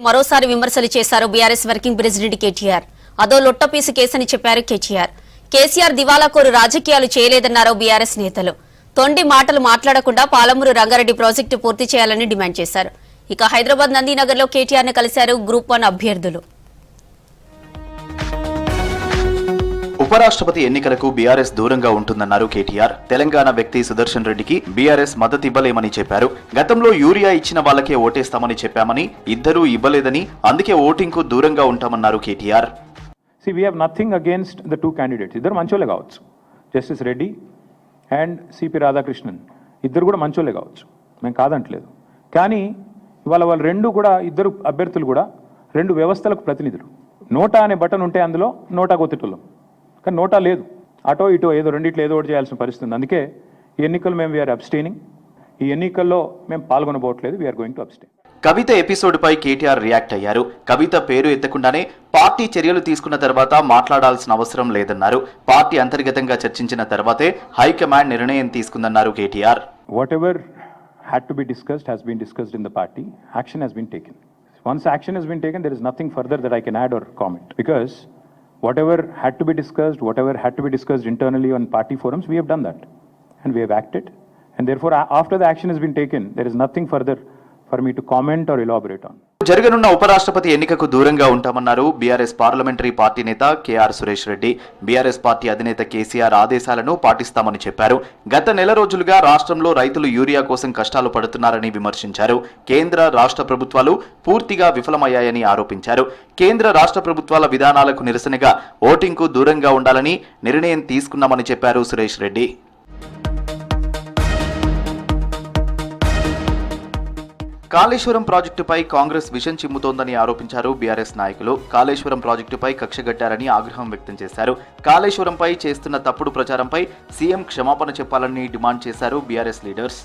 మరోసారి విమర్శలు చేశారు బీఆర్ఎస్ వర్కింగ్ ప్రెసిడెంట్ కేటీఆర్. అదో లొట్టపీసు కేసని చెప్పారు కేటీఆర్. కేసీఆర్ దివాలాకోరు రాజకీయాలు చేయలేదన్నారు బీఆర్ఎస్ నేతలు. తొండి మాటలు మాట్లాడకుండా పాలమూరు రంగారెడ్డి ప్రాజెక్టు పూర్తి చేయాలని డిమాండ్ చేశారు. ఇక హైదరాబాద్ నందీనగర్ లో కేటీఆర్ ను కలిశారు గ్రూప్ 1 అభ్యర్థులు. ఉపరాష్ట్రపతి ఎన్నికలకు బీఆర్ఎస్ దూరంగా ఉంటుందన్నారు కేటీఆర్. తెలంగాణ వ్యక్తి సుదర్శన్ రెడ్డికి బీఆర్ఎస్ మద్దతు ఇవ్వలేమని చెప్పారు. గతంలో యూరియా ఇచ్చిన వాళ్ళకే ఓటేస్తామని చెప్పామని, ఇద్దరూ ఇవ్వలేదని, అందుకే ఓటింగ్ కు దూరంగా ఉంటామన్నారు KTR. See, we have nothing against the two candidates. ఇద్దరు మంచోలే కావచ్చు. Justice Reddy and CP Radhakrishnan ఇద్దరు కూడా మంచోలే కావచ్చు, మేము కాదంటలేదు. కానీ ఇవాళ వాళ్ళు రెండు కూడా, ఇద్దరు అభ్యర్థులు కూడా రెండు వ్యవస్థలకు ప్రతినిధులు. నోటా అనే బటన్ ఉంటే అందులో నోటా కొత్తటోళ్ళం, కానీ నోటా లేదు. అటో ఇటో ఏదో రెండిట్లో ఏదో ఒకటి చేయాల్సిన పరిస్థితి ఉంది. అందుకే ఈ ఎన్నికలు మేము వీఆర్ అబ్స్టైనింగ్. ఈ ఎన్నికల్లో మేము పాల్గొనబోట్లేదు. We're going to abstain. Kavitha episode పై కేటీఆర్ రియాక్ట్ అయ్యారు. కవిత పేరు ఎత్తకుండానే పార్టీ చర్యలు తీసుకున్న తర్వాత మాట్లాడాల్సిన అవసరం లేదన్నారు. పార్టీ అంతర్గతంగా చర్చించిన తర్వాతే హైకమాండ్ నిర్ణయం తీసుకుందన్నారు KTR. Whatever had to be discussed has been discussed in the party. Action has been taken. Once action has been taken, there is nothing further that I can add or comment, because whatever had to be discussed internally on party forums, we have done that and we have acted, and therefore after the action has been taken, there is nothing further for me to comment or elaborate on. జరగనున్న ఉపరాష్ట్రపతి ఎన్నికకు దూరంగా ఉంటామన్నారు BRS parliamentary party నేత KR Suresh Reddy. BRS party అధినేత కేసీఆర్ ఆదేశాలను పాటిస్తామని చెప్పారు. గత నెల రోజులుగా రాష్ట్రంలో రైతులు యూరియా కోసం కష్టాలు పడుతున్నారని విమర్శించారు. కేంద్ర రాష్ట్ర ప్రభుత్వాలు పూర్తిగా విఫలమయ్యాయని ఆరోపించారు. కేంద్ర రాష్ట్ర ప్రభుత్వాల విధానాలకు నిరసనగా ఓటింగ్ కు దూరంగా ఉండాలని నిర్ణయం తీసుకున్నామని చెప్పారు సురేష్ రెడ్డి. కాళేశ్వరం ప్రాజెక్టుపై కాంగ్రెస్ విషం చిమ్ముతోందని ఆరోపించారు బీఆర్ఎస్ నాయకులు. కాళేశ్వరం ప్రాజెక్టుపై కక్షగట్టారని ఆగ్రహం వ్యక్తం చేశారు. కాళేశ్వరంపై చేస్తున్న తప్పుడు ప్రచారంపై సీఎం క్షమాపణ చెప్పాలని డిమాండ్ చేశారు బీఆర్ఎస్ లీడర్స్.